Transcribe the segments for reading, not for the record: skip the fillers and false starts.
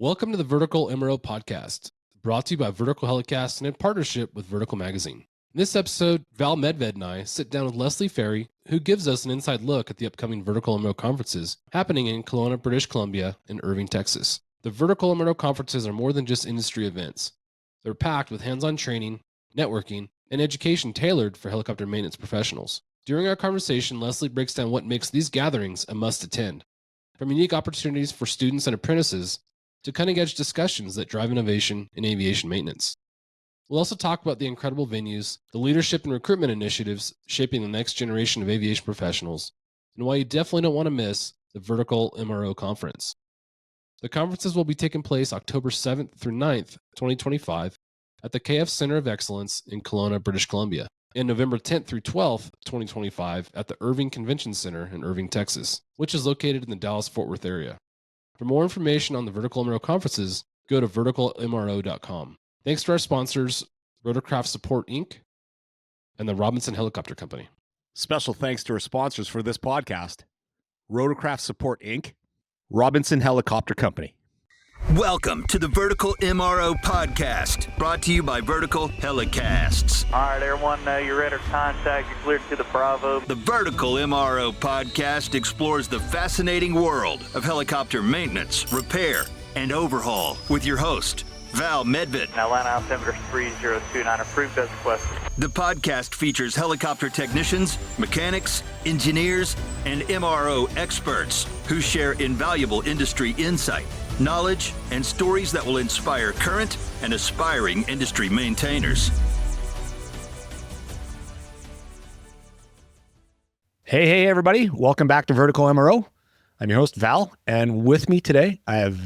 Welcome to the Vertical MRO Podcast, brought to you by Vertical HeliCASTS and in partnership with Vertical Magazine. In this episode, Val Medved and I sit down with Leslie Ferry, who gives us an inside look at the upcoming Vertical MRO conferences happening in Kelowna, British Columbia, and Irving, Texas. The Vertical MRO conferences are more than just industry events. They're packed with hands-on training, networking, and education tailored for helicopter maintenance professionals. During our conversation, Leslie breaks down what makes these gatherings a must-attend, from unique opportunities for students and apprentices to cutting-edge discussions that drive innovation in aviation maintenance. We'll also talk about the incredible venues, the leadership and recruitment initiatives shaping the next generation of aviation professionals, and why you definitely don't want to miss the Vertical MRO Conference. The conferences will be taking place October 7th through 9th, 2025, at the KF Center of Excellence in Kelowna, British Columbia, and November 10th through 12th, 2025, at the Irving Convention Center in Irving, Texas, which is located in the Dallas-Fort Worth area. For more information on the Vertical MRO conferences, go to verticalmro.com. Thanks to our sponsors, Rotorcraft Support Inc. and the Robinson Helicopter Company. Special thanks to our sponsors for this podcast, Rotorcraft Support Inc., Robinson Helicopter Company. Welcome to the Vertical MRO Podcast, brought to you by Vertical HeliCASTS. All right, everyone, you're ready to contact. You're cleared to the Bravo. The Vertical MRO Podcast explores the fascinating world of helicopter maintenance, repair, and overhaul with your host, Val Medved. Now, line altimeter 3029, approved as requested. The podcast features helicopter technicians, mechanics, engineers, and MRO experts who share invaluable industry insight, knowledge, and stories that will inspire current and aspiring industry maintainers. Hey, everybody. Welcome back to Vertical MRO. I'm your host, Val, and with me today, I have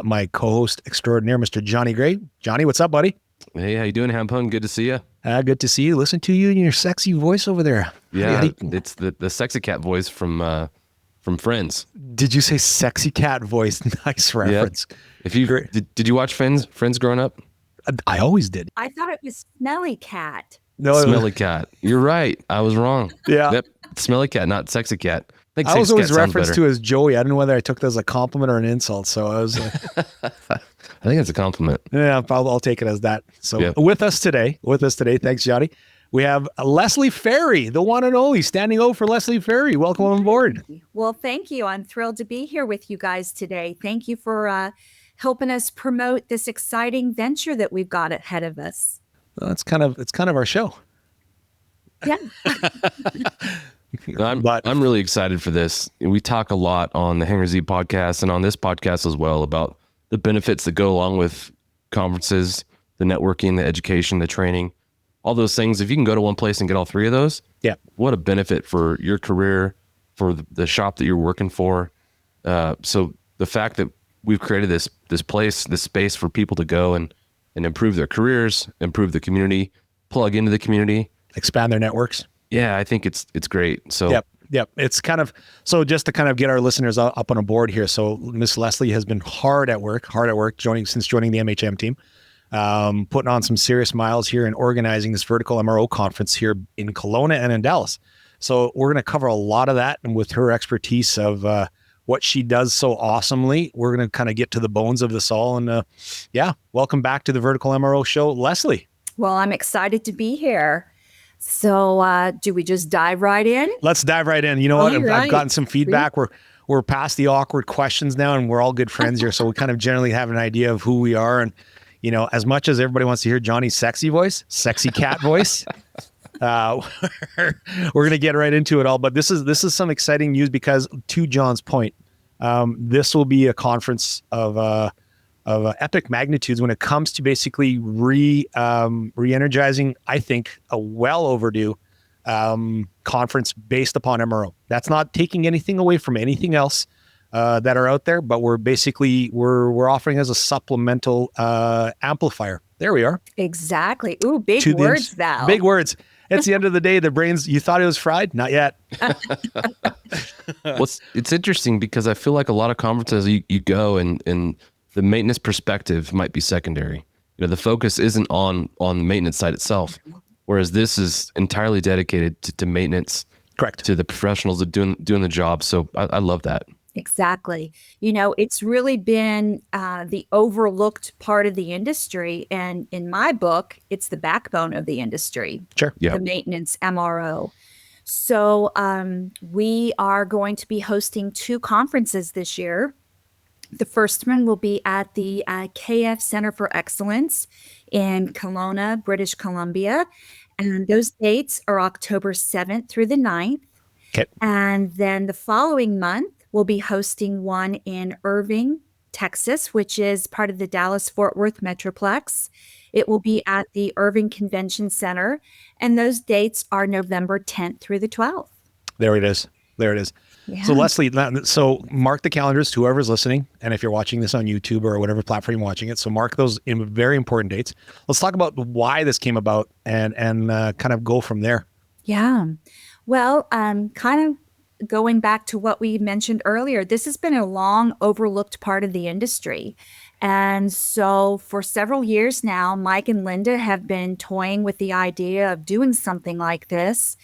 my co-host extraordinaire, Mr. Johnny Gray. Johnny, what's up, buddy? Hey, how you doing, Hampun? Good to see you. Good to see you. Listen to you and your sexy voice over there. Yeah, it's the sexy cat voice from Friends. Did you say sexy cat voice? Nice reference. Yep. If you did you watch Friends growing up? I always did. I thought it was Smelly Cat. No, Smelly Cat. You're right. I was wrong. Yeah. Yep. Smelly Cat, not Sexy Cat. I was always referenced to as Joey. I don't know whether I took that as a compliment or an insult. So I was. I think it's a compliment. Yeah, I'll take it as that. So with us today, thanks, Johnny. We have Leslie Ferry, the one and only, standing O for Leslie Ferry. Welcome on board. Well, thank you. I'm thrilled to be here with you guys today. Thank you for helping us promote this exciting venture that we've got ahead of us. Well, it's kind of our show. Yeah. I'm really excited for this. We talk a lot on the Hangar Z podcast and on this podcast as well about the benefits that go along with conferences, the networking, the education, the training, all those things. If you can go to one place and get all three of those, what a benefit for your career, for the shop that you're working for. So the fact that we've created this place, this space for people to go and improve their careers, improve the community, plug into the community, expand their networks. Yeah, I think it's great. So Yep. It's kind of, so just to kind of get our listeners up on a board here. So Miss Leslie has been hard at work, joining the MHM team, putting on some serious miles here and organizing this Vertical MRO conference here in Kelowna and in Dallas. So we're going to cover a lot of that, and with her expertise of what she does so awesomely, we're going to kind of get to the bones of this all. And welcome back to the Vertical MRO show, Leslie. Well, I'm excited to be here. So do we just dive right in? Let's dive right in. You know what? Right. I've gotten some feedback. We're past the awkward questions now, and we're all good friends here. So we kind of generally have an idea of who we are. And, you know, as much as everybody wants to hear Johnny's sexy voice, sexy cat voice, we're going to get right into it all. But this is some exciting news because, to John's point, this will be a conference of epic magnitudes when it comes to basically re-energizing, I think, a well overdue conference based upon MRO. That's not taking anything away from anything else that are out there, but we're offering as a supplemental amplifier. There we are. Exactly. Ooh, big words, Val. Big words. It's the end of the day. The brains, you thought it was fried? Not yet. Well, it's interesting because I feel like a lot of conferences you go and the maintenance perspective might be secondary. You know, the focus isn't on the maintenance side itself, whereas this is entirely dedicated to maintenance. Correct. To the professionals that doing the job. So I love that. Exactly. It's really been the overlooked part of the industry. And in my book, it's the backbone of the industry, Sure. Yeah. the maintenance MRO. So we are going to be hosting 2 conferences this year. The first one will be at the KF Center for Excellence in Kelowna, British Columbia. And those dates are October 7th through the 9th. Okay. And then the following month, we'll be hosting one in Irving, Texas, which is part of the Dallas-Fort Worth Metroplex. It will be at the Irving Convention Center. And those dates are November 10th through the 12th. There it is. There it is. Yeah. So Leslie, so mark the calendars, whoever's listening. And if you're watching this on YouTube or whatever platform you're watching it, so mark those in very important dates. Let's talk about why this came about and kind of go from there. Yeah. Well, kind of going back to what we mentioned earlier, this has been a long overlooked part of the industry. And so for several years now, Mike and Linda have been toying with the idea of doing something like this.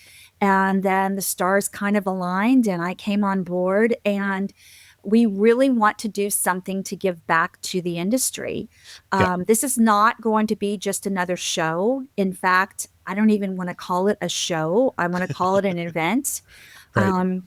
And then the stars kind of aligned and I came on board, and we really want to do something to give back to the industry. This is not going to be just another show. In fact, I don't even want to call it a show. I want to call it an event. Right.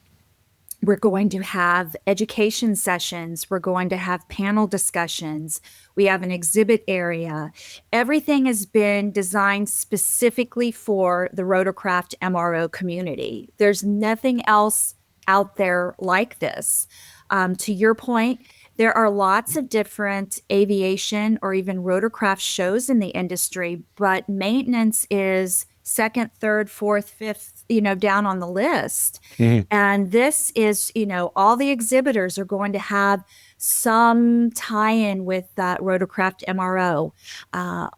We're going to have education sessions. We're going to have panel discussions. We have an exhibit area. Everything has been designed specifically for the rotorcraft MRO community. There's nothing else out there like this. To your point, there are lots of different aviation or even rotorcraft shows in the industry, but maintenance is second, third, fourth, fifth, down on the list. Mm-hmm. And this is, all the exhibitors are going to have some tie-in with rotorcraft MRO.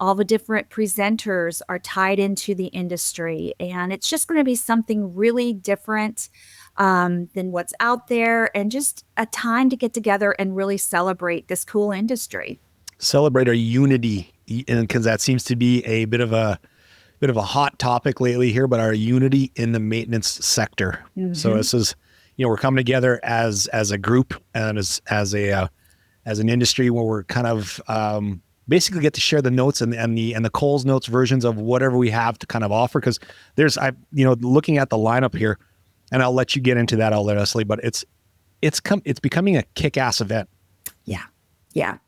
All the different presenters are tied into the industry, and it's just going to be something really different than what's out there, and just a time to get together and really celebrate this cool industry. Celebrate our unity, and because that seems to be a bit of a hot topic lately here, but our unity in the maintenance sector. Mm-hmm. So this is, we're coming together as a group and as an industry where we're kind of basically get to share the notes and the Coles Notes versions of whatever we have to kind of offer. Because looking at the lineup here, and I'll let you get into that, Leslie, but it's becoming a kick-ass event. Yeah.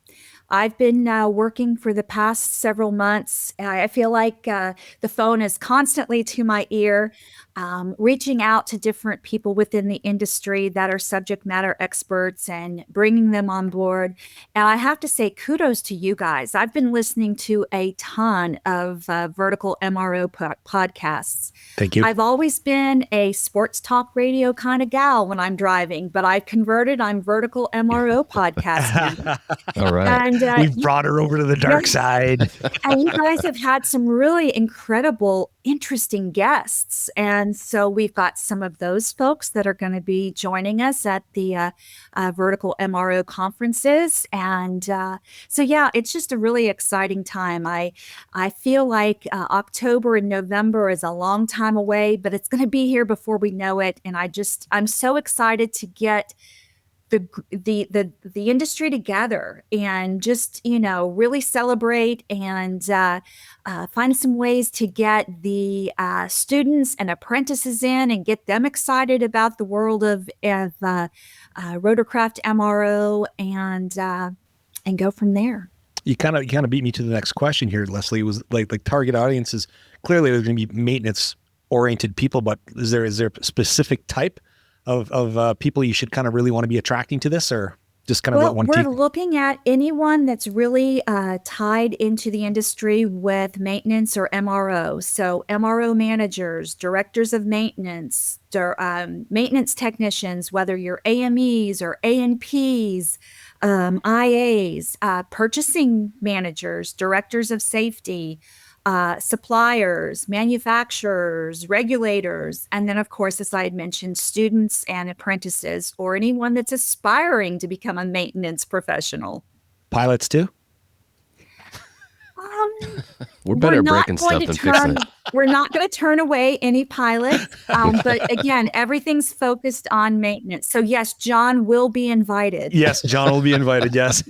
I've been working for the past several months. I feel like the phone is constantly to my ear, reaching out to different people within the industry that are subject matter experts and bringing them on board. And I have to say, kudos to you guys. I've been listening to a ton of Vertical MRO podcasts. Thank you. I've always been a sports talk radio kind of gal when I'm driving, but I've converted. I'm Vertical MRO Podcast now. All right. And we've brought her over to the dark side. And you guys have had some really incredible, interesting guests. And so we've got some of those folks that are going to be joining us at the Vertical MRO conferences. And so, yeah, it's just a really exciting time. I feel like October and November is a long time away, but it's going to be here before we know it. And I'm so excited to get the industry together and just, really celebrate and find some ways to get the students and apprentices in and get them excited about the world of rotorcraft MRO and go from there. You kind of beat me to the next question here, Leslie. It was like target audience is clearly there's going to be maintenance oriented people, but is there a specific type of people you should kind of really want to be attracting to this, or just kind of let one team? We're looking at anyone that's really tied into the industry with maintenance or MRO. So MRO managers, directors of maintenance, maintenance technicians, whether you're AMEs or ANPs, IAs, purchasing managers, directors of safety, suppliers, manufacturers, regulators, and then, of course, as I had mentioned, students and apprentices, or anyone that's aspiring to become a maintenance professional. Pilots too? We're better at not breaking going stuff to than fixing it. We're not going to turn away any pilots. But again, everything's focused on maintenance. So yes, John will be invited. Yes, John will be invited. Yes.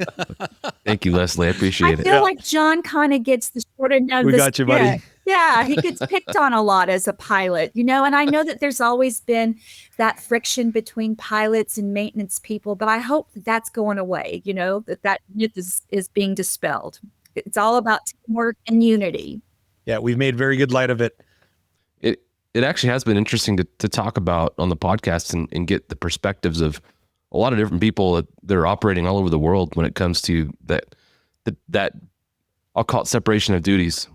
Thank you, Leslie. I appreciate I it. feel like John kind of gets the short end of We the got you, buddy. Yeah, he gets picked on a lot as a pilot, and I know that there's always been that friction between pilots and maintenance people, but I hope that that's going away, that myth is being dispelled. It's all about teamwork and unity. Yeah, we've made very good light of it. It actually has been interesting to talk about on the podcast and get the perspectives of a lot of different people that are operating all over the world when it comes to that I'll call it separation of duties.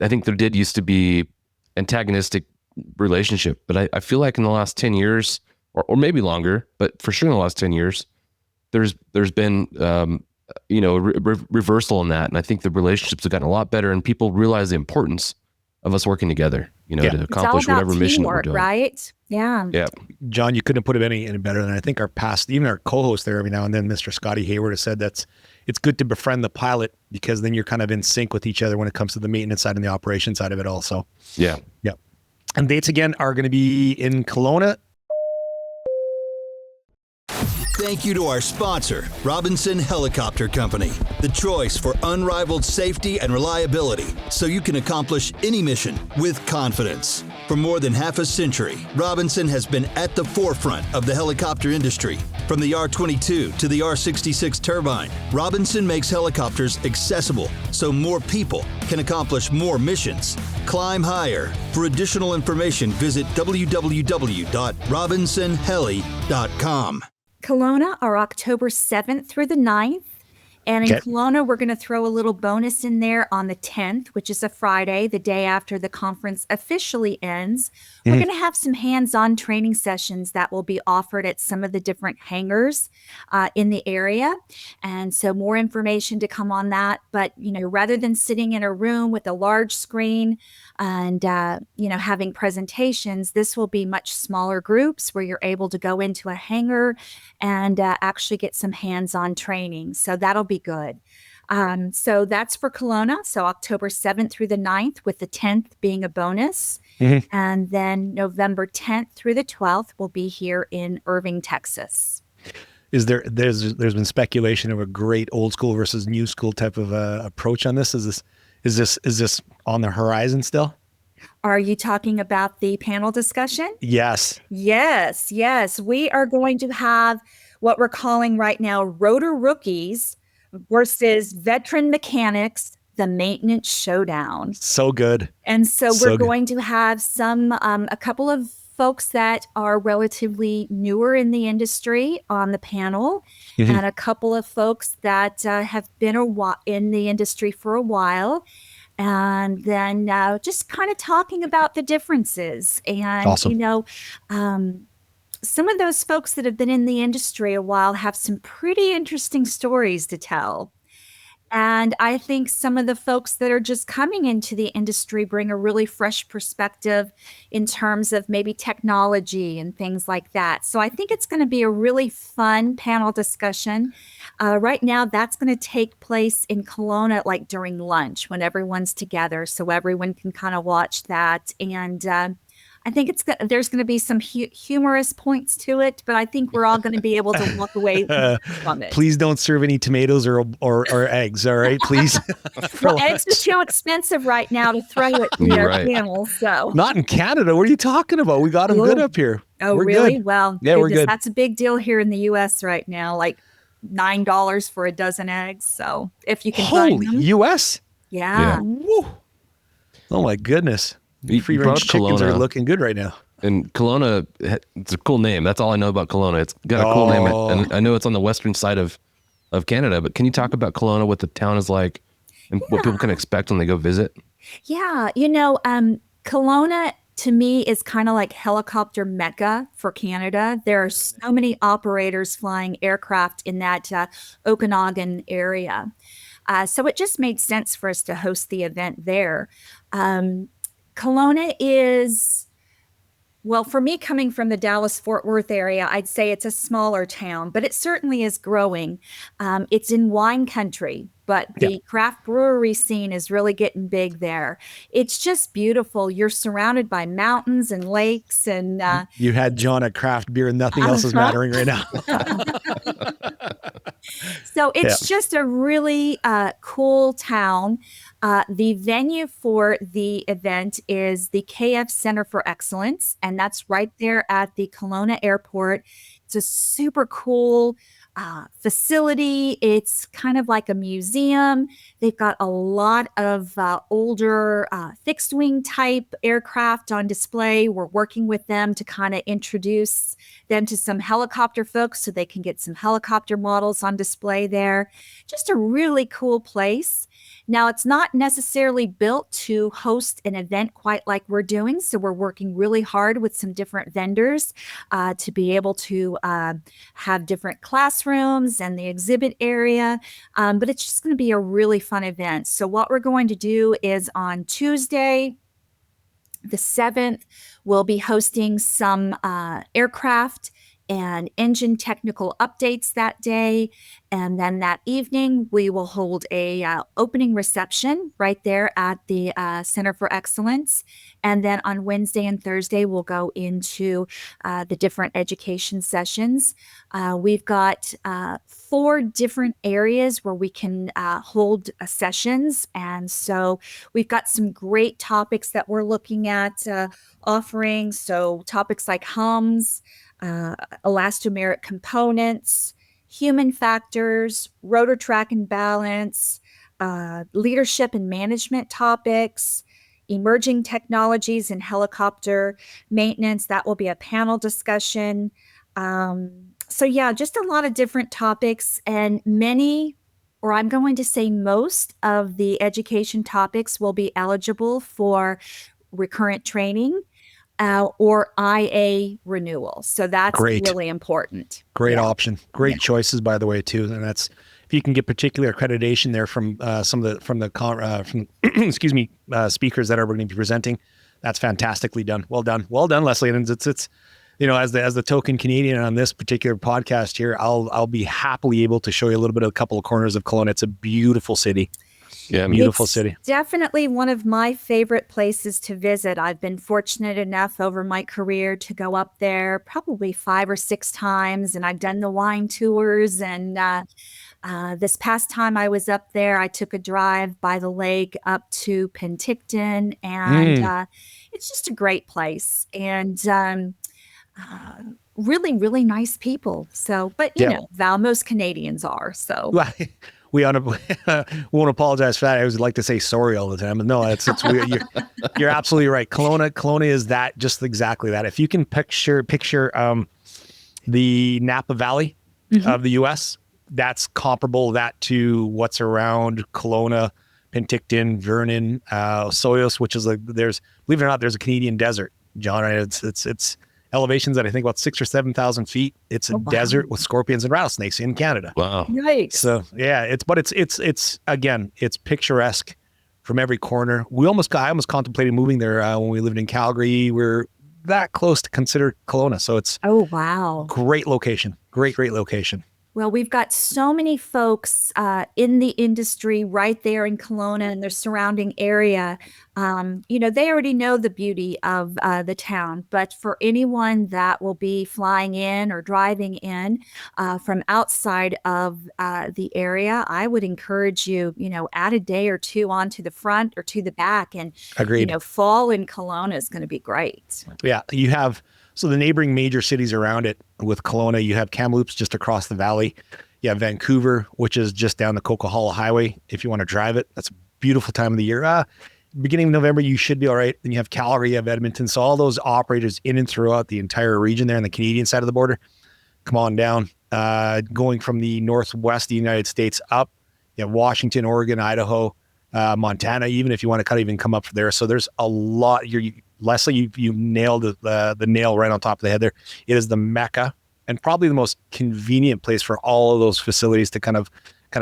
I think there did used to be antagonistic relationship, but I feel like in the last 10 years or maybe longer, but for sure in the last 10 years, there's been, reversal in that. And I think the relationships have gotten a lot better and people realize the importance of us working together, to accomplish whatever mission that we're doing. Right? Yeah. Yeah. John, you couldn't put it any better than I think even our co-host there every now and then, Mr. Scotty Hayward, has said it's good to befriend the pilot because then you're kind of in sync with each other when it comes to the maintenance side and the operation side of it also. Yeah. Yeah. And dates again are going to be in Kelowna. Thank you to our sponsor, Robinson Helicopter Company, the choice for unrivaled safety and reliability, so you can accomplish any mission with confidence. For more than half a century, Robinson has been at the forefront of the helicopter industry. From the R-22 to the R-66 turbine, Robinson makes helicopters accessible so more people can accomplish more missions. Climb higher. For additional information, visit www.robinsonheli.com. Kelowna are October 7th through the 9th. And in Kelowna, we're going to throw a little bonus in there on the 10th, which is a Friday, the day after the conference officially ends. We're going to have some hands-on training sessions that will be offered at some of the different hangars in the area. And so more information to come on that. But, rather than sitting in a room with a large screen and, having presentations, this will be much smaller groups where you're able to go into a hangar and actually get some hands-on training. So that'll be good. So that's for Kelowna. So October 7th through the 9th, with the 10th being a bonus. And then November 10th through the 12th will be here in Irving, Texas. There's been speculation of a great old school versus new school type of approach on this. Is this on the horizon still? Are you talking about the panel discussion? Yes. Yes. We are going to have what we're calling right now rotor rookies versus veteran mechanics, the maintenance showdown. So good. And so we're going to have a couple of folks that are relatively newer in the industry on the panel, and a couple of folks that have been in the industry for a while. And then just kind of talking about the differences. And, awesome. Some of those folks that have been in the industry a while have some pretty interesting stories to tell. And I think some of the folks that are just coming into the industry bring a really fresh perspective in terms of maybe technology and things like that. So I think it's going to be a really fun panel discussion. Right now, that's going to take place in Kelowna, like during lunch when everyone's together, so everyone can kind of watch that. And I think there's going to be some humorous points to it, but I think we're all going to be able to walk away from it. Please don't serve any tomatoes or eggs, all right? Please. Well, eggs are too expensive right now to throw at panels. So not in Canada. What are you talking about? We got them good up here. Oh, we're really? Good. Well, yeah, we're good. That's a big deal here in the U.S. right now, like $9 for a dozen eggs. So if you can find them. U.S.? Yeah. Woo. Oh, my goodness. Free range chickens are looking good right now. And Kelowna, it's a cool name. That's all I know about Kelowna. It's got a cool name. And I know it's on the western side of Canada, but can you talk about Kelowna, what the town is like and what people can expect when they go visit? Yeah. Kelowna to me is kind of like helicopter mecca for Canada. There are so many operators flying aircraft in that Okanagan area. So it just made sense for us to host the event there. Kelowna is, well, for me coming from the Dallas-Fort Worth area, I'd say it's a smaller town, but it certainly is growing. It's in wine country. but the craft brewery scene is really getting big there. It's just beautiful. You're surrounded by mountains and lakes, and you had John at craft beer and nothing else is mattering right now. So it's just a really cool town. The venue for the event is the KF Center for Excellence, and that's right there at the Kelowna Airport. It's a super cool facility. It's kind of like a museum. They've got a lot of older fixed wing type aircraft on display. We're working with them to kind of introduce them to some helicopter folks so they can get some helicopter models on display there. Just a really cool place. Now, it's not necessarily built to host an event quite like we're doing, so we're working really hard with some different vendors to be able to have different classrooms and the exhibit area, but it's just going to be a really fun event. So what we're going to do is on Tuesday, the 7th, we'll be hosting some aircraft and engine technical updates that day. And then that evening, we will hold a opening reception right there at the Center for Excellence. And then on Wednesday and Thursday, we'll go into the different education sessions. We've got 4 different areas where we can hold sessions. And so we've got some great topics that we're looking at offering. So topics like hums, elastomeric components, human factors, rotor track and balance, leadership and management topics, emerging technologies in helicopter maintenance. That will be a panel discussion. So yeah, just a lot of different topics, and many, or I'm going to say most of the education topics will be eligible for recurrent training or IA renewal. So that's really important. Great option. Great choices, by the way, too. And that's, if you can get particular accreditation there from some of the excuse me, speakers that are going to be presenting, that's fantastically done. Well done, Leslie. And it's you know, as the token Canadian on this particular podcast here, I'll be happily able to show you a little bit of a couple of corners of Kelowna. It's a beautiful city. Yeah, beautiful city. Definitely one of my favorite places to visit. I've been fortunate enough over my career to go up there probably 5 or 6 times, and I've done the wine tours. And this past time I was up there, I took a drive by the lake up to Penticton, and it's just a great place. And really, really nice people. So, but you know, Val, most Canadians are. So. We won't apologize for that. I always like to say sorry all the time, but no, it's you're absolutely right. Kelowna is that, just exactly that. If you can picture the Napa Valley of the U.S., that's comparable to what's around Kelowna, Penticton, Vernon, Soyos, which is believe it or not, there's a Canadian desert, John. Right? It's elevations at I think about 6,000 or 7,000 feet. It's a desert with scorpions and rattlesnakes in Canada. Wow. Yikes. So yeah, it's again, it's picturesque from every corner. I almost contemplated moving there when we lived in Calgary. We're that close to consider Kelowna. So it's great location. Great location. Well, we've got so many folks in the industry right there in Kelowna and the surrounding area. You know, they already know the beauty of the town, but for anyone that will be flying in or driving in from outside of the area, I would encourage you, add a day or two onto the front or to the back. And, fall in Kelowna is going to be great. Yeah, you have... So the neighboring major cities around it with Kelowna, you have Kamloops just across the valley. You have Vancouver, which is just down the Coquihalla Highway. If you want to drive it, that's a beautiful time of the year. Beginning of November, you should be all right. Then you have Calgary, you have Edmonton. So all those operators in and throughout the entire region there on the Canadian side of the border, come on down. Going from the northwest of the United States up, you have Washington, Oregon, Idaho, Montana, even if you want to come up there. So there's a lot. Leslie, you nailed the nail right on top of the head there. It is the Mecca and probably the most convenient place for all of those facilities to kind of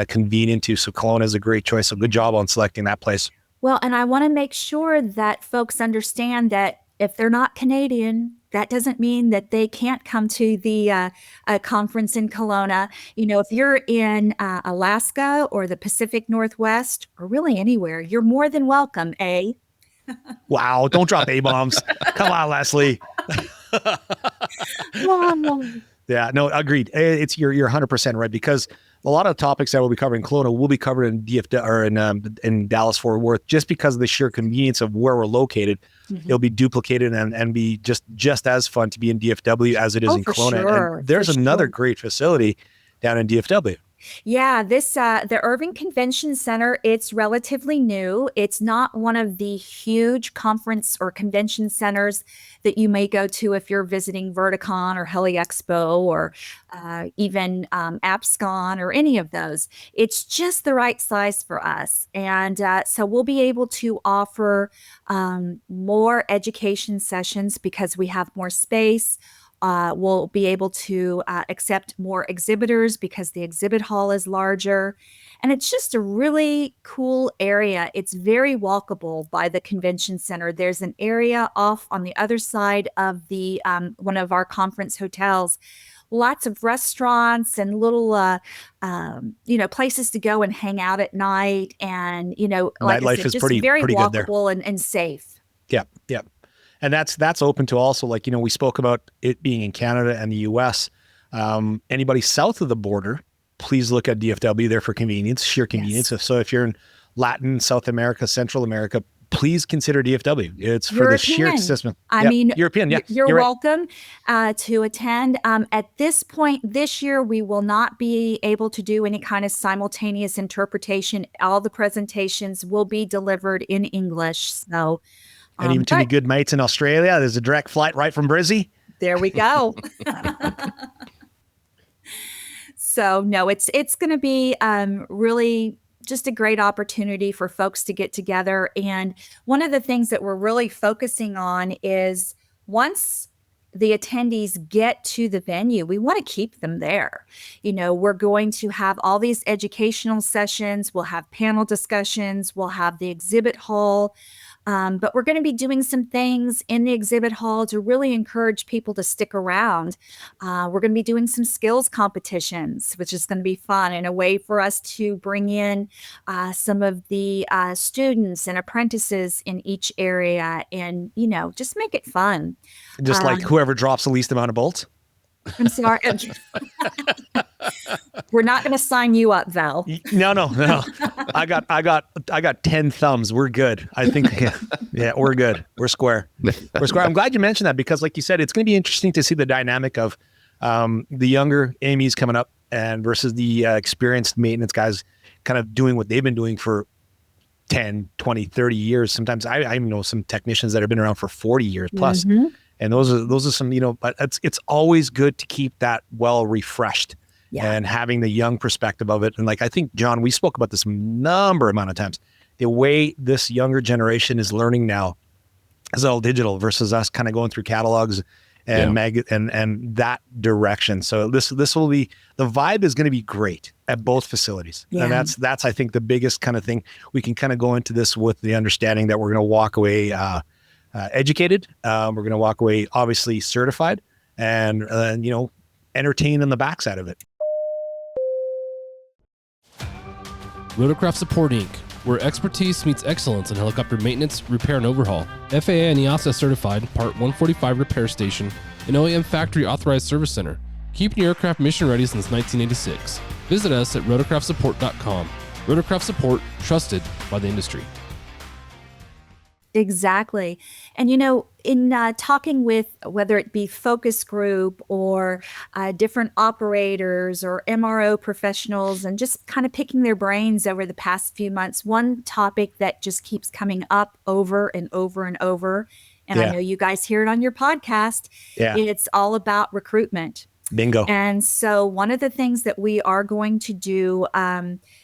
convene into. So Kelowna is a great choice. So good job on selecting that place. Well, and I want to make sure that folks understand that if they're not Canadian, that doesn't mean that they can't come to the conference in Kelowna. If you're in Alaska or the Pacific Northwest or really anywhere, you're more than welcome, eh? Wow, don't drop A-bombs. Come on, Leslie. Yeah, no, agreed. It's you're 100% right, because a lot of topics that we'll be covering in Kelowna will be covered in DFW or in Dallas Fort Worth, just because of the sheer convenience of where we're located. It'll be duplicated and be just as fun to be in DFW as it is in Kelowna. Sure, and there's another great facility down in DFW. Yeah, the Irving Convention Center, it's relatively new. It's not one of the huge conference or convention centers that you may go to if you're visiting Verticon or Heli Expo or even AppsCon or any of those. It's just the right size for us. And so we'll be able to offer more education sessions because we have more space. We'll be able to accept more exhibitors because the exhibit hall is larger. And it's just a really cool area. It's very walkable by the convention center. There's an area off on the other side of the one of our conference hotels. Lots of restaurants and little, places to go and hang out at night. And, like I said, is just pretty very good there. walkable and safe. Yeah, yeah. And that's open to also, like, we spoke about it being in Canada and the US. Anybody south of the border, please look at DFW there for convenience, sheer convenience. Yes. So if you're in Latin, South America, Central America, please consider DFW. It's for European. The sheer system. I mean, European. Yeah, you're right. welcome to attend. At this point this year, we will not be able to do any kind of simultaneous interpretation. All the presentations will be delivered in English. So. And even to me good mates in Australia, there's a direct flight right from Brizzy. There we go. So no, it's going to be really just a great opportunity for folks to get together. And one of the things that we're really focusing on is once the attendees get to the venue, we want to keep them there. We're going to have all these educational sessions. We'll have panel discussions. We'll have the exhibit hall. But we're going to be doing some things in the exhibit hall to really encourage people to stick around. We're going to be doing some skills competitions, which is going to be fun, and a way for us to bring in some of the students and apprentices in each area and, just make it fun. Just like whoever drops the least amount of bolts. I'm sorry. We're not going to sign you up, Val. No. I got 10 thumbs. We're good. I think, yeah, we're good. We're square. We're square. I'm glad you mentioned that because, like you said, it's going to be interesting to see the dynamic of the younger AMEs coming up and versus the experienced maintenance guys kind of doing what they've been doing for 10, 20, 30 years. Sometimes I know some technicians that have been around for 40 years plus. Mm-hmm. And those are some, but it's always good to keep that well refreshed and having the young perspective of it. And like, I think, John, we spoke about this amount of times, the way this younger generation is learning now is all digital versus us kind of going through catalogs and and that direction. So this will be, the vibe is going to be great at both facilities. Yeah. And that's, I think, the biggest kind of thing. We can kind of go into this with the understanding that we're going to walk away, educated. We're going to walk away obviously certified and entertained on the backside of it. Rotorcraft Support Inc., where expertise meets excellence in helicopter maintenance, repair, and overhaul. FAA and EASA certified, Part 145 repair station, and OEM factory authorized service center. Keeping your aircraft mission ready since 1986. Visit us at rotorcraftsupport.com. Rotorcraft Support, trusted by the industry. Exactly. And, in talking with whether it be focus group or different operators or MRO professionals and just kind of picking their brains over the past few months, one topic that just keeps coming up over and over and over, and I know you guys hear it on your podcast, it's all about recruitment. Bingo. And so one of the things that we are going to do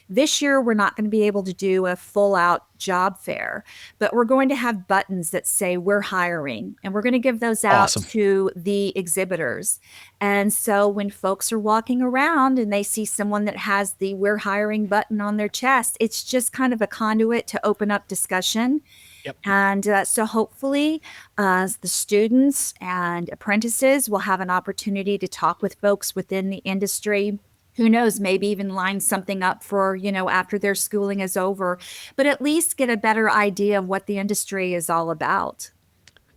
this year, we're not going to be able to do a full out job fair, but we're going to have buttons that say we're hiring, and we're going to give those out to the exhibitors. And so when folks are walking around and they see someone that has the we're hiring button on their chest, it's just kind of a conduit to open up discussion. Yep. And so hopefully the students and apprentices will have an opportunity to talk with folks within the industry. Who knows, maybe even line something up for, after their schooling is over, but at least get a better idea of what the industry is all about.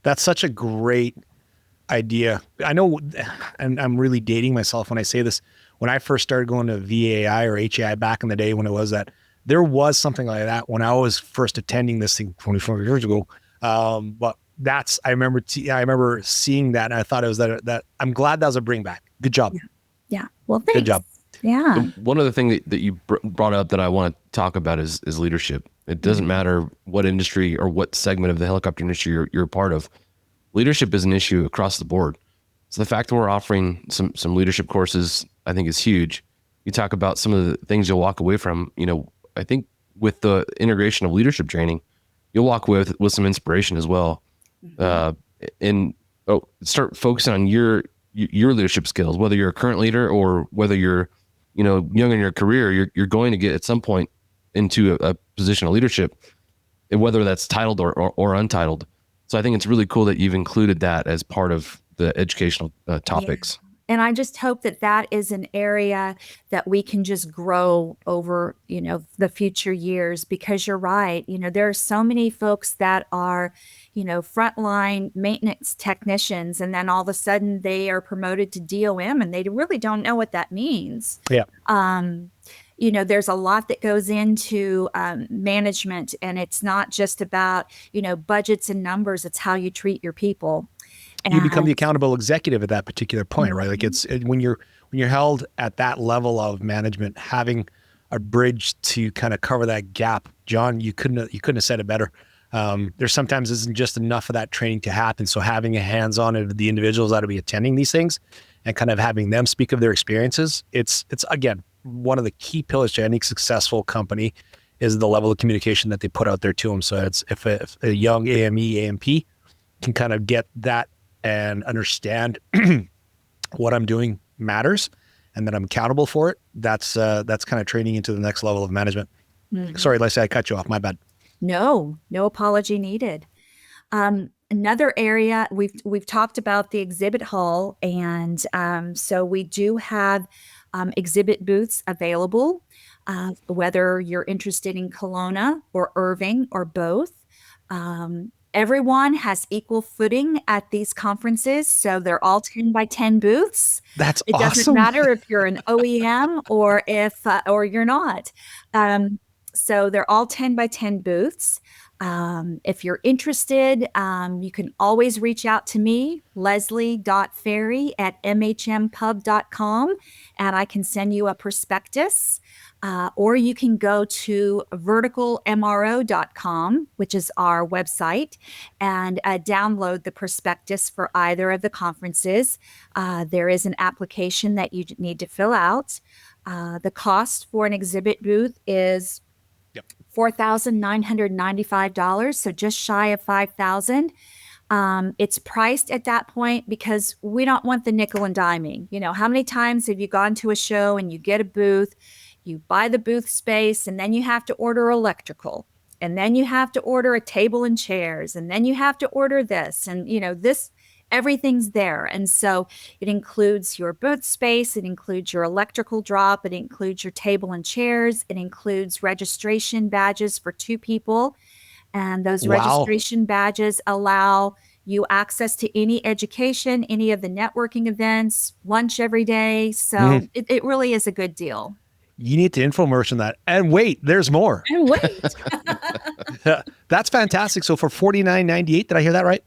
That's such a great idea. I know, and I'm really dating myself when I say this, when I first started going to VAI or HAI back in the day when it was that, there was something like that when I was first attending this thing 24 years ago. But I remember seeing that, and I thought it was that I'm glad that was a bring back. Good job. Yeah. Well, thanks. Good job. Yeah. One other thing that you brought up that I want to talk about is leadership. It doesn't matter what industry or what segment of the helicopter industry you're a part of. Leadership is an issue across the board. So the fact that we're offering some leadership courses, I think, is huge. You talk about some of the things you'll walk away from. I think with the integration of leadership training, you'll walk away with some inspiration as well. And start focusing on your leadership skills, whether you're a current leader or whether you're young in your career, you're going to get at some point into a position of leadership, and whether that's titled or untitled. So I think it's really cool that you've included that as part of the educational topics. Yeah. And I just hope that is an area that we can just grow over, the future years, because you're right. There are so many folks that are, frontline maintenance technicians, and then all of a sudden they are promoted to DOM and they really don't know what that means. Yeah. There's a lot that goes into management, and it's not just about, budgets and numbers. It's how you treat your people. You become the accountable executive at that particular point, right? Like when you're held at that level of management, having a bridge to kind of cover that gap. John, you couldn't have said it better. There sometimes isn't just enough of that training to happen. So having a hands-on of the individuals that will be attending these things and kind of having them speak of their experiences, it's again, one of the key pillars to any successful company is the level of communication that they put out there to them. So it's if a young AMP can kind of get that and understand what I'm doing matters and that I'm accountable for it, that's kind of training into the next level of management. Sorry, Leslie, I cut you off. My bad. No apology needed. Another area we've talked about the exhibit hall, and so we do have exhibit booths available, whether you're interested in Kelowna or Irving or both. Everyone has equal footing at these conferences, so they're all 10 by 10 booths. That's awesome. It doesn't matter if you're an OEM or or you're not. So they're all 10 by 10 booths. If you're interested, you can always reach out to me, leslie.ferry@mhmpub.com, and I can send you a prospectus. Or you can go to verticalmro.com, which is our website, and download the prospectus for either of the conferences. There is an application that you need to fill out. The cost for an exhibit booth is $4,995, so just shy of $5,000. It's priced at that point because we don't want the nickel and diming. How many times have you gone to a show and you get a booth, you buy the booth space, and then you have to order electrical, and then you have to order a table and chairs, and then you have to order this, and everything's there. And so it includes your booth space, it includes your electrical drop, it includes your table and chairs, it includes registration badges for 2 people. And those registration badges allow you access to any education, any of the networking events, lunch every day. So it really is a good deal. You need to infomercial that. And wait, there's more. And wait. That's fantastic. So for $49.98, did I hear that right?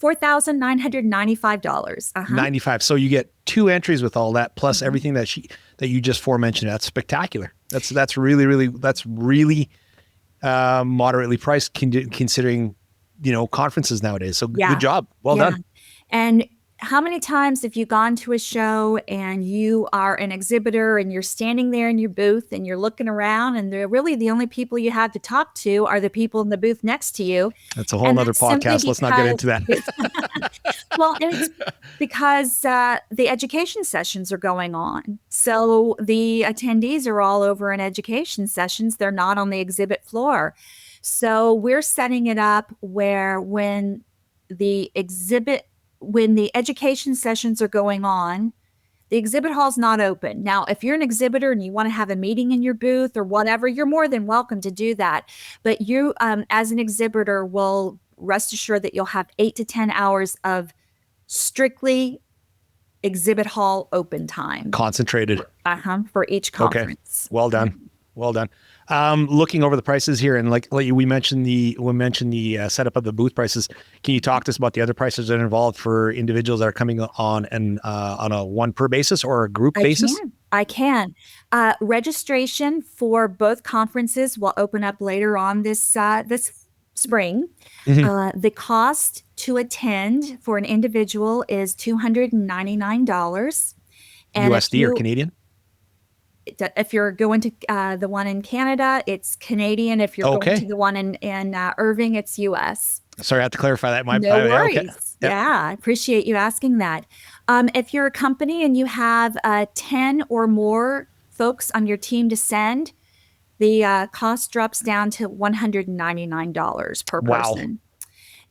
$4,995. 95. So you get 2 entries with all that, plus everything that you just forementioned. That's spectacular. That's really moderately priced considering conferences nowadays. So good job. Well done. And how many times have you gone to a show and you are an exhibitor and you're standing there in your booth and you're looking around, and they're really the only people you have to talk to are the people in the booth next to you? That's a whole nother podcast. Let's not get into that. Well, it's because the education sessions are going on. So the attendees are all over in education sessions. They're not on the exhibit floor. So we're setting it up where when the education sessions are going on, the exhibit hall's not open. Now, if you're an exhibitor and you want to have a meeting in your booth or whatever, you're more than welcome to do that. But you, as an exhibitor, will rest assured that you'll have 8 to 10 hours of strictly exhibit hall open time. Concentrated. For each conference. Okay. Well done. Well done. Looking over the prices here, and like we mentioned the setup of the booth prices. Can you talk to us about the other prices that are involved for individuals that are coming on and on a one per basis or a group basis? I can. Registration for both conferences will open up later on this spring. The cost to attend for an individual is $299. And USD or Canadian? If you're going to the one in Canada, it's Canadian. If you're going to the one in Irving, it's US. Sorry, I have to clarify that. No worries. Okay. Yeah, I appreciate you asking that. If you're a company and you have 10 or more folks on your team to send, the cost drops down to $199 per person.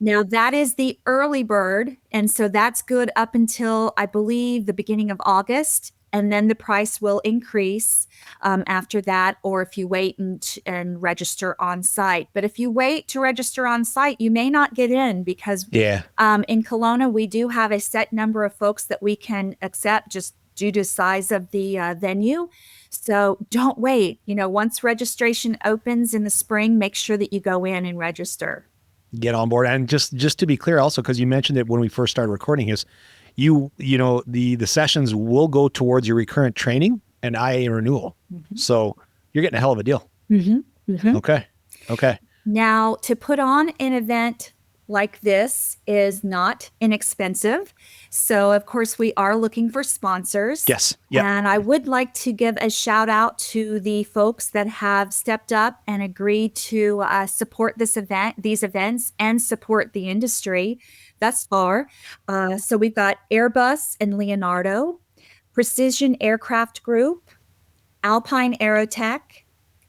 Now, that is the early bird, and so that's good up until, I believe, the beginning of August. And then the price will increase after that, or if you wait and register on site. But if you wait to register on site, you may not get in because in Kelowna, we do have a set number of folks that we can accept just due to size of the venue. So don't wait. Once registration opens in the spring, make sure that you go in and register. Get on board. And just to be clear also, because you mentioned it when we first started recording, is the sessions will go towards your recurrent training and IA renewal. So you're getting a hell of a deal. Okay. Now, to put on an event like this is not inexpensive. So, of course, we are looking for sponsors. Yes. Yep. And I would like to give a shout out to the folks that have stepped up and agreed to support these events, and support the industry thus far. So we've got Airbus and Leonardo, Precision Aircraft Group, Alpine Aerotech,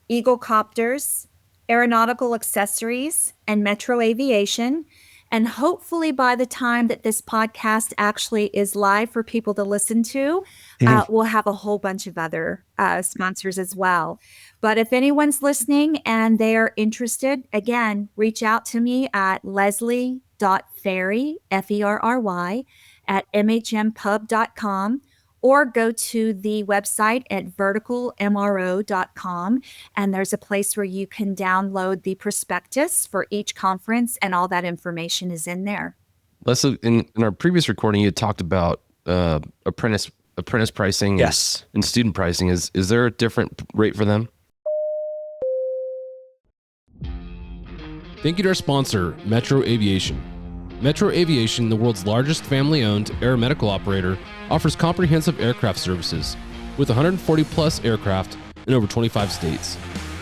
Eagle Copters, Aeronautical Accessories, and Metro Aviation. And hopefully by the time that this podcast actually is live for people to listen to, we'll have a whole bunch of other sponsors as well. But if anyone's listening and they are interested, again, reach out to me at leslie.ferry, Ferry, at mhmpub.com, or go to the website at verticalmro.com, and there's a place where you can download the prospectus for each conference, and all that information is in there. Leslie, in our previous recording, you had talked about apprentice pricing, and student pricing. Is there a different rate for them? Thank you to our sponsor, Metro Aviation. Metro Aviation, the world's largest family-owned aeromedical operator, offers comprehensive aircraft services with 140 plus aircraft in over 25 states.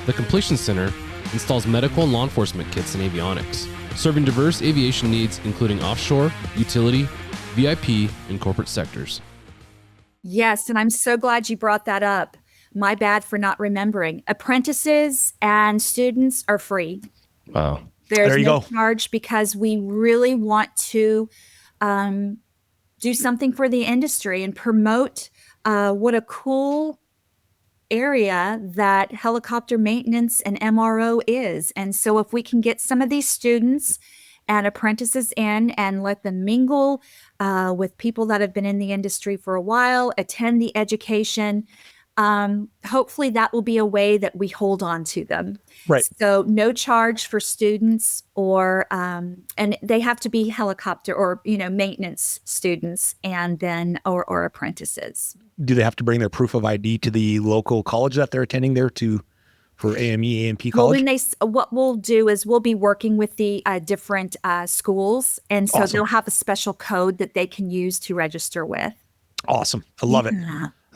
The Completion Center installs medical and law enforcement kits and avionics, serving diverse aviation needs including offshore, utility, VIP, and corporate sectors. Yes, and I'm so glad you brought that up. My bad for not remembering. Apprentices and students are free. Wow. There's no charge because we really want to do something for the industry and promote what a cool area that helicopter maintenance and MRO is. And so if we can get some of these students and apprentices in and let them mingle with people that have been in the industry for a while, attend the education, hopefully that will be a way that we hold on to them. Right. So no charge for students, or and they have to be helicopter or maintenance students, and then or apprentices. Do they have to bring their proof of ID to the local college that they're attending there for AME, AMP college? Well, what we'll do is we'll be working with the different schools, and so they'll have a special code that they can use to register with. Awesome. I love it.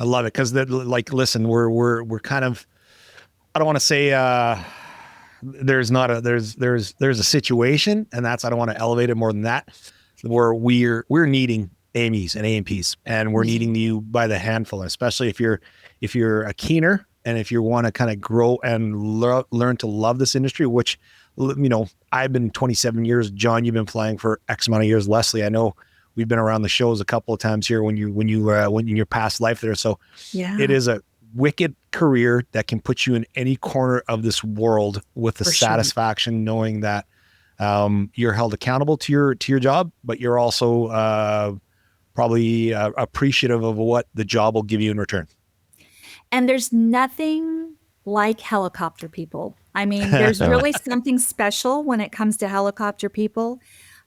I love it because listen, we're kind of, I don't want to say there's a situation, and that's, I don't want to elevate it more than that, where we're needing AMEs and AMPs, and we're needing you by the handful, especially if you're a keener and if you want to kind of grow and learn to love this industry, which, I've been 27 years. John, you've been flying for X amount of years. Leslie, I know we've been around the shows a couple of times here when in your past life there. So it is a wicked career that can put you in any corner of this world with the satisfaction knowing that you're held accountable to your job, but you're also probably appreciative of what the job will give you in return. And there's nothing like helicopter people. I mean, there's really something special when it comes to helicopter people.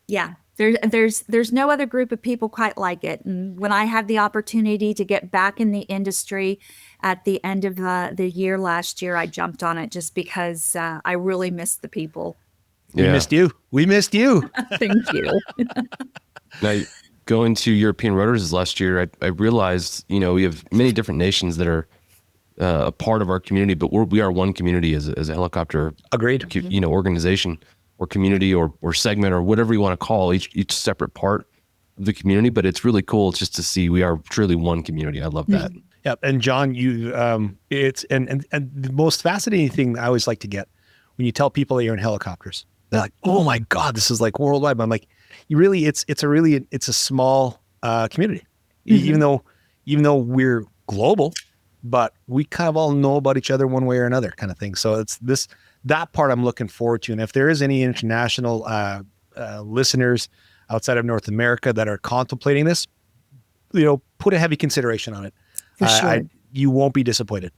Yeah, there's no other group of people quite like it. And when I had the opportunity to get back in the industry at the end of the year last year, I jumped on it just because I really missed the people. Yeah. We missed you. Thank you. Now, going to European Rotors last year, I realized, we have many different nations that are a part of our community, but we are one community as a helicopter organization or community or segment or whatever you want to call each separate part of the community. But it's really cool just to see we are truly one community. I love that. Yeah. And John, you it's and the most fascinating thing I always like to get when you tell people that you're in helicopters, they're like, "Oh my God, this is like worldwide." But I'm like, it's a small community, even though we're global, but we kind of all know about each other one way or another, kind of thing. So it's that part I'm looking forward to. And if there is any international listeners outside of North America that are contemplating this, put a heavy consideration on it. For sure. You won't be disappointed.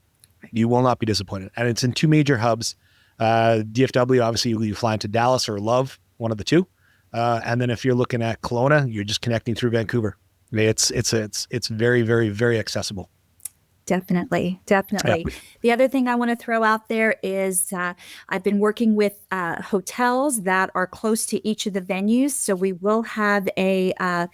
You will not be disappointed. And it's in two major hubs. DFW, obviously you fly into Dallas or Love, one of the two. And then if you're looking at Kelowna, you're just connecting through Vancouver. It's very, very, very accessible. Definitely. Yeah. The other thing I want to throw out there is I've been working with hotels that are close to each of the venues. So we will have a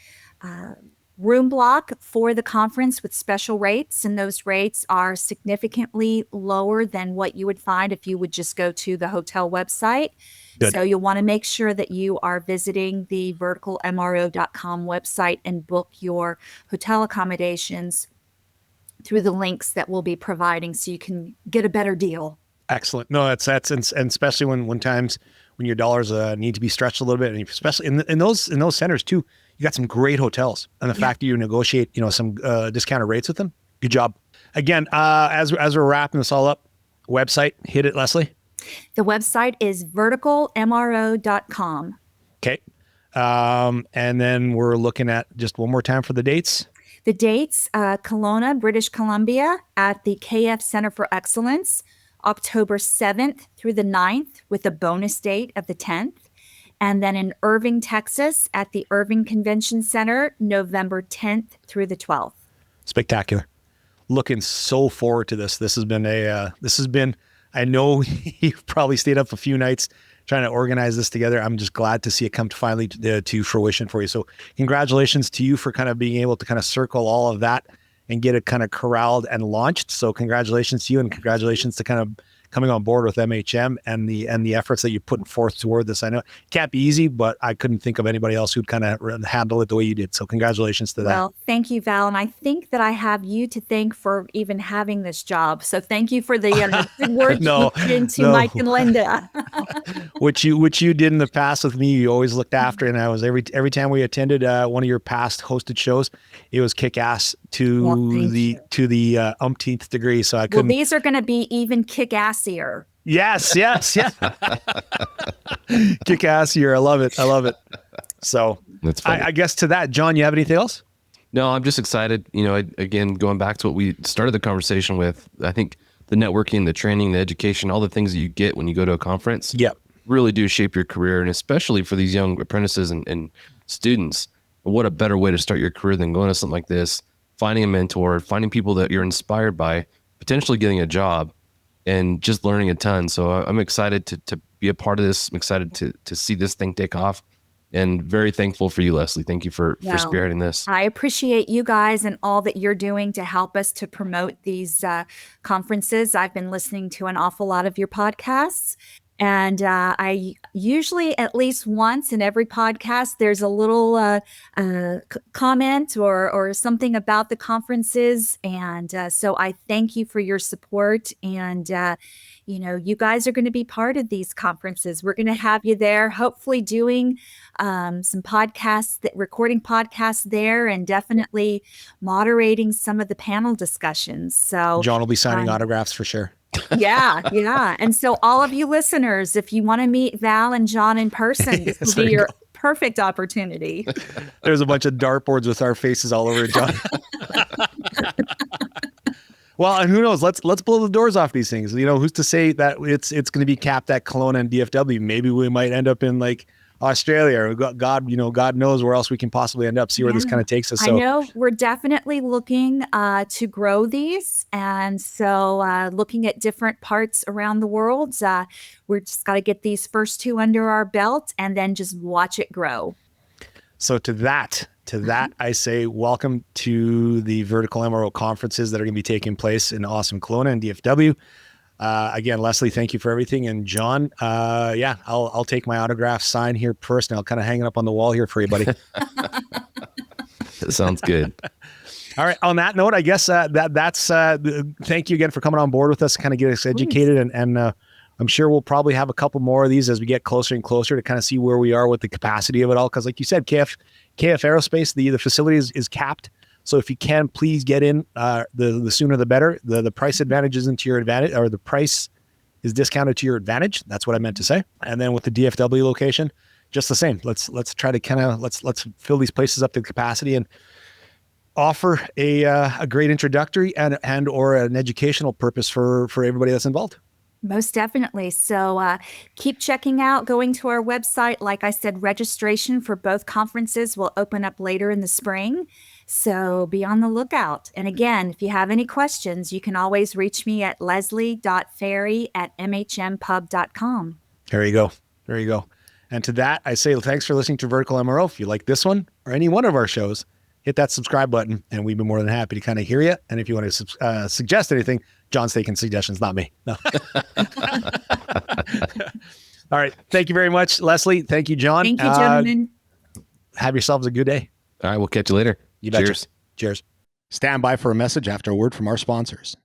room block for the conference with special rates. And those rates are significantly lower than what you would find if you would just go to the hotel website. Good. So you'll want to make sure that you are visiting the verticalmro.com website and book your hotel accommodations through the links that we'll be providing so you can get a better deal. Excellent. No, that's and especially when times when your dollars need to be stretched a little bit, and especially in those centers too, you got some great hotels, and the fact that you negotiate some discounted rates with them, good job. Again, as we're wrapping this all up, website, hit it, Leslie. The website is verticalmro.com. Okay. And then we're looking at just one more time for the dates. The dates, Kelowna, British Columbia at the KF Center for Excellence, October 7th through the 9th with a bonus date of the 10th. And then in Irving, Texas at the Irving Convention Center, November 10th through the 12th. Spectacular. Looking so forward to this. This has been I know you've probably stayed up a few nights trying to organize this together. I'm just glad to see it come to finally to fruition for you. So congratulations to you for kind of being able to kind of circle all of that and get it kind of corralled and launched. So congratulations to you, and congratulations to kind of coming on board with MHM and the efforts that you're putting forth toward this. I know it can't be easy, but I couldn't think of anybody else who'd kind of handle it the way you did. So congratulations to that. Well, thank you, Val. And I think that I have you to thank for even having this job. So thank you for the good work you put into Mike and Linda. which you did in the past with me. You always looked after, and I was every time we attended one of your past hosted shows, it was kick ass to the umpteenth degree. So I couldn't. Well, these are going to be even kick assier. Yes. Kick assier. I love it. So that's funny. I guess to that, John, you have anything else? No, I'm just excited. Again, going back to what we started the conversation with, I think the networking, the training, the education, all the things that you get when you go to a conference, really do shape your career. And especially for these young apprentices and students, what a better way to start your career than going to something like this, finding a mentor, finding people that you're inspired by, potentially getting a job, and just learning a ton. So I'm excited to be a part of this. I'm excited to see this thing take off, and very thankful for you, Leslie. Thank you for spearheading this. I appreciate you guys and all that you're doing to help us to promote these conferences. I've been listening to an awful lot of your podcasts, And I usually, at least once in every podcast, there's a little comment or something about the conferences. And so I thank you for your support. And, you guys are going to be part of these conferences. We're going to have you there, hopefully doing some podcasts, recording podcasts there, and definitely moderating some of the panel discussions. So John will be signing autographs for sure. Yeah. And so all of you listeners, if you want to meet Val and John in person, this will be your perfect opportunity. There's a bunch of dartboards with our faces all over it, John. Well, and who knows? Let's blow the doors off these things. Who's to say that it's going to be capped at Kelowna and DFW? Maybe we might end up in like Australia, or God knows where else we can possibly end up. See where this kind of takes us. So I know we're definitely looking to grow these, and so looking at different parts around the world. We're just got to get these first two under our belt, and then just watch it grow. So to that, I say welcome to the Vertical MRO conferences that are going to be taking place in awesome Kelowna and DFW. Again, Leslie, thank you for everything. And John, I'll take my autograph sign here first, and I'll kind of hang it up on the wall here for you, buddy. That sounds good. All right. On that note, I guess that's thank you again for coming on board with us, kind of get us educated. And I'm sure we'll probably have a couple more of these as we get closer and closer to kind of see where we are with the capacity of it all. Because like you said, KF Aerospace, the facility is capped. So if you can, please get in. The sooner the better. The price advantage isn't to your advantage, or the price is discounted to your advantage. That's what I meant to say. And then with the DFW location, just the same. Let's try to kind of let's fill these places up to capacity and offer a great introductory and or an educational purpose for everybody that's involved. Most definitely. So keep checking out, going to our website. Like I said, registration for both conferences will open up later in the spring. So be on the lookout. And again, if you have any questions, you can always reach me at leslie.ferry@mhmpub.com. There you go. And to that, I say thanks for listening to Vertical MRO. If you like this one or any one of our shows, hit that subscribe button, and we'd be more than happy to kind of hear you. And if you want to suggest anything, John's taking suggestions, not me. No. All right. Thank you very much, Leslie. Thank you, John. Thank you, gentlemen. Have yourselves a good day. All right. We'll catch you later. You betcha. Cheers. Cheers. Stand by for a message after a word from our sponsors.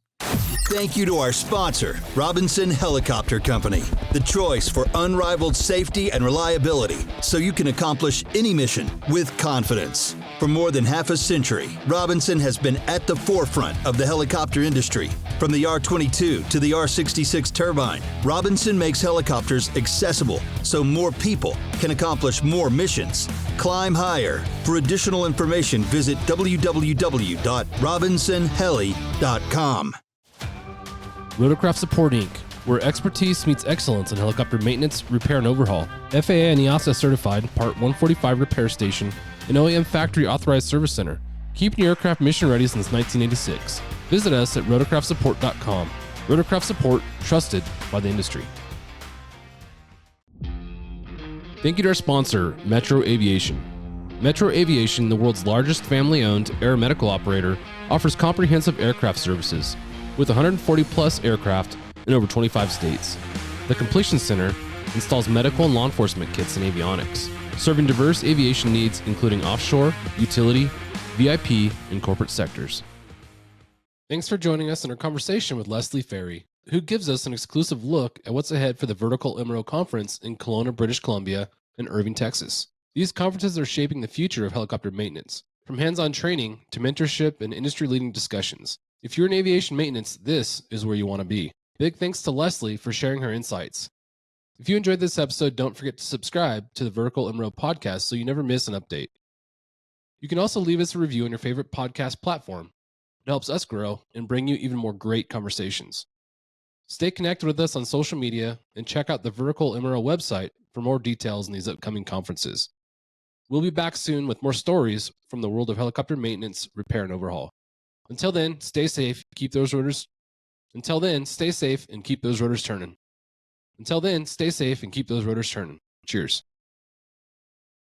Thank you to our sponsor, Robinson Helicopter Company, the choice for unrivaled safety and reliability, so you can accomplish any mission with confidence. For more than half a century, Robinson has been at the forefront of the helicopter industry. From the R-22 to the R-66 turbine, Robinson makes helicopters accessible so more people can accomplish more missions. Climb higher. For additional information, visit www.robinsonheli.com. Rotorcraft Support Inc., where expertise meets excellence in helicopter maintenance, repair, and overhaul. FAA and EASA certified, Part 145 repair station, and OEM factory authorized service center. Keeping your aircraft mission ready since 1986. Visit us at rotorcraftsupport.com. Rotorcraft Support, trusted by the industry. Thank you to our sponsor, Metro Aviation. Metro Aviation, the world's largest family-owned aeromedical operator, offers comprehensive aircraft services with 140 plus aircraft in over 25 states. The Completion Center installs medical and law enforcement kits and avionics, serving diverse aviation needs including offshore, utility, VIP, and corporate sectors. Thanks for joining us in our conversation with Leslie Ferry, who gives us an exclusive look at what's ahead for the Vertical MRO Conference in Kelowna, British Columbia, and Irving, Texas. These conferences are shaping the future of helicopter maintenance, from hands-on training to mentorship and industry-leading discussions. If you're in aviation maintenance, this is where you want to be. Big thanks to Leslie for sharing her insights. If you enjoyed this episode, don't forget to subscribe to the Vertical MRO Podcast so you never miss an update. You can also leave us a review on your favorite podcast platform. It helps us grow and bring you even more great conversations. Stay connected with us on social media and check out the Vertical MRO website for more details on these upcoming conferences. We'll be back soon with more stories from the world of helicopter maintenance, repair, and overhaul. Until then, stay safe, keep those rotors. Until then, stay safe and keep those rotors turning. Cheers.